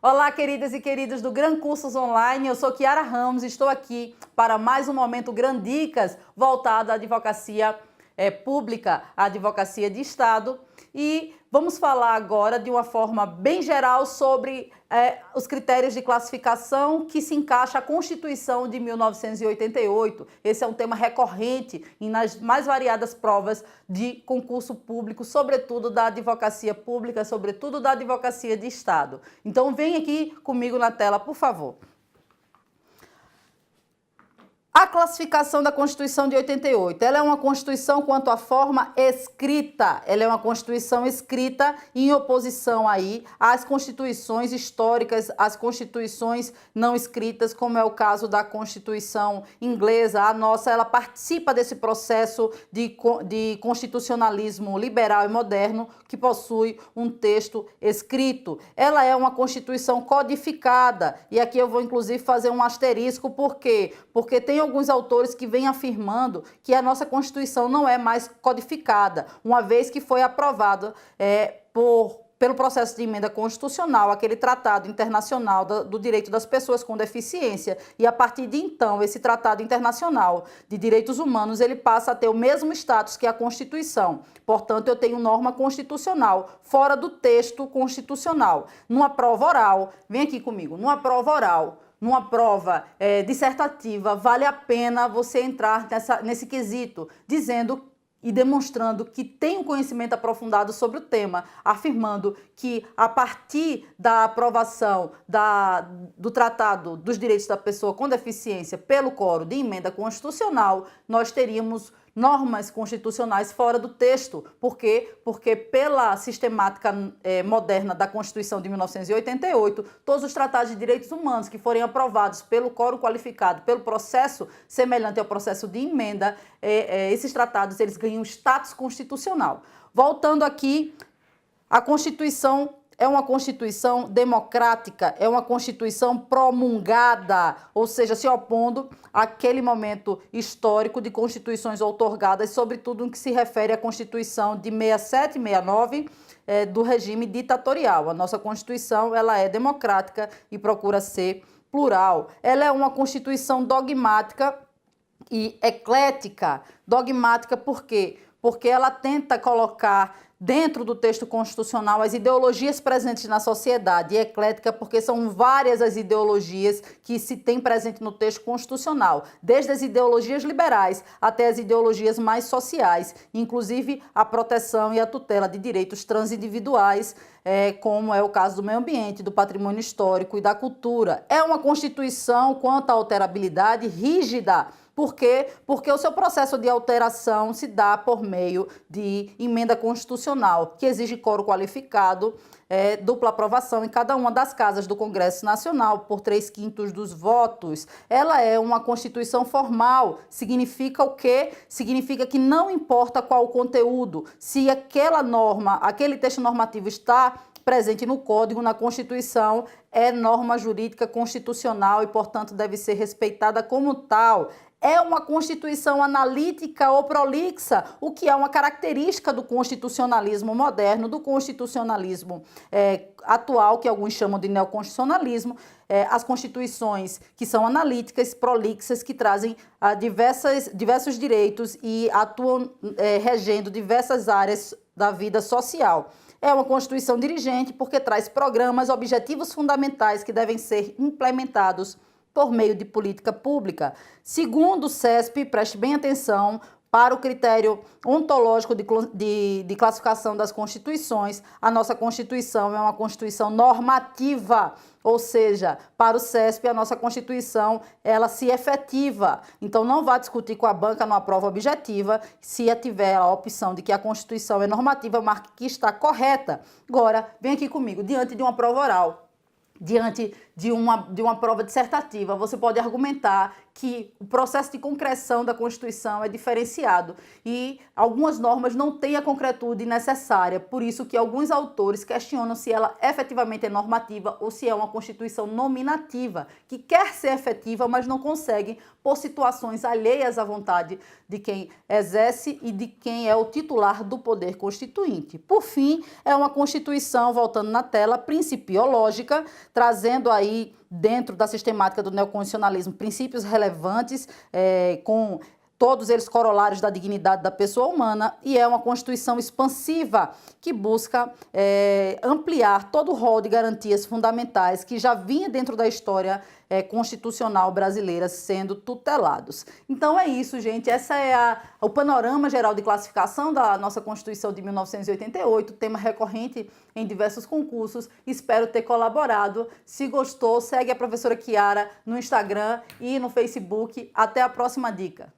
Olá, queridas e queridos do Gran Cursos Online, eu sou Kiara Ramos e estou aqui para mais um Momento Grandicas voltado à advocacia pública, à advocacia de Estado, e vamos falar agora de uma forma bem geral sobre os critérios de classificação que se encaixa à Constituição de 1988. Esse é um tema recorrente nas mais variadas provas de concurso público, sobretudo da advocacia pública, sobretudo da advocacia de Estado. Então vem aqui comigo na tela, por favor. A classificação da Constituição de 88, ela é uma Constituição quanto à forma escrita, ela é uma Constituição escrita em oposição aí às Constituições históricas, às Constituições não escritas, como é o caso da Constituição inglesa. A nossa, ela participa desse processo de constitucionalismo liberal e moderno que possui um texto escrito. Ela é uma Constituição codificada, e aqui eu vou inclusive fazer um asterisco, por quê? Porque tem alguns autores que vêm afirmando que a nossa Constituição não é mais codificada, uma vez que foi aprovada pelo processo de emenda constitucional, aquele tratado internacional do direito das pessoas com deficiência, e a partir de então, esse tratado internacional de direitos humanos, ele passa a ter o mesmo status que a Constituição. Portanto, eu tenho norma constitucional fora do texto constitucional. Numa prova oral, vem aqui comigo, numa prova oral, numa prova dissertativa, vale a pena você entrar nesse quesito, dizendo e demonstrando que tem um conhecimento aprofundado sobre o tema, afirmando que a partir da aprovação do Tratado dos Direitos da Pessoa com Deficiência pelo Coro de Emenda Constitucional, nós teríamos normas constitucionais fora do texto. Por quê? Porque pela sistemática moderna da Constituição de 1988, todos os tratados de direitos humanos que forem aprovados pelo quórum qualificado, pelo processo semelhante ao processo de emenda, esses tratados eles ganham status constitucional. Voltando aqui, a Constituição é uma Constituição democrática, é uma Constituição promulgada, ou seja, se opondo àquele momento histórico de constituições outorgadas, sobretudo no que se refere à Constituição de 67 e 69, do regime ditatorial. A nossa Constituição ela é democrática e procura ser plural. Ela é uma Constituição dogmática e eclética. Dogmática por quê? Porque ela tenta colocar dentro do texto constitucional as ideologias presentes na sociedade, e eclética porque são várias as ideologias que se tem presente no texto constitucional, desde as ideologias liberais até as ideologias mais sociais, inclusive a proteção e a tutela de direitos transindividuais, como é o caso do meio ambiente, do patrimônio histórico e da cultura. É uma Constituição quanto à alterabilidade rígida. Por quê? Porque o seu processo de alteração se dá por meio de emenda constitucional, que exige quórum qualificado, dupla aprovação em cada uma das casas do Congresso Nacional, por 3/5 dos votos. Ela é uma Constituição formal. Significa o quê? Significa que não importa qual o conteúdo, se aquela norma, aquele texto normativo está presente no Código, na Constituição, é norma jurídica constitucional e, portanto, deve ser respeitada como tal. É uma Constituição analítica ou prolixa, o que é uma característica do constitucionalismo moderno, do constitucionalismo atual, que alguns chamam de neoconstitucionalismo. As constituições que são analíticas, prolixas, que trazem diversos direitos e atuam regendo diversas áreas da vida social. É uma Constituição dirigente porque traz programas, objetivos fundamentais que devem ser implementados por meio de política pública. Segundo o CESP, preste bem atenção, para o critério ontológico de classificação das constituições, a nossa Constituição é uma Constituição normativa, ou seja, para o CESP, a nossa Constituição, ela se efetiva. Então, não vá discutir com a banca numa prova objetiva, se tiver a opção de que a Constituição é normativa, marque que está correta. Agora, vem aqui comigo, diante de uma prova oral. diante de uma prova dissertativa, você pode argumentar que o processo de concreção da Constituição é diferenciado e algumas normas não têm a concretude necessária, por isso que alguns autores questionam se ela efetivamente é normativa ou se é uma Constituição nominativa, que quer ser efetiva, mas não consegue por situações alheias à vontade de quem exerce e de quem é o titular do poder constituinte. Por fim, é uma Constituição, voltando na tela, principiológica, trazendo aí dentro da sistemática do neoconstitucionalismo princípios relevantes, com todos eles corolários da dignidade da pessoa humana, e é uma Constituição expansiva que busca ampliar todo o rol de garantias fundamentais que já vinha dentro da história constitucional brasileira sendo tutelados. Então é isso, gente. Essa é o panorama geral de classificação da nossa Constituição de 1988, tema recorrente em diversos concursos. Espero ter colaborado. Se gostou, segue a professora Kiara no Instagram e no Facebook. Até a próxima dica.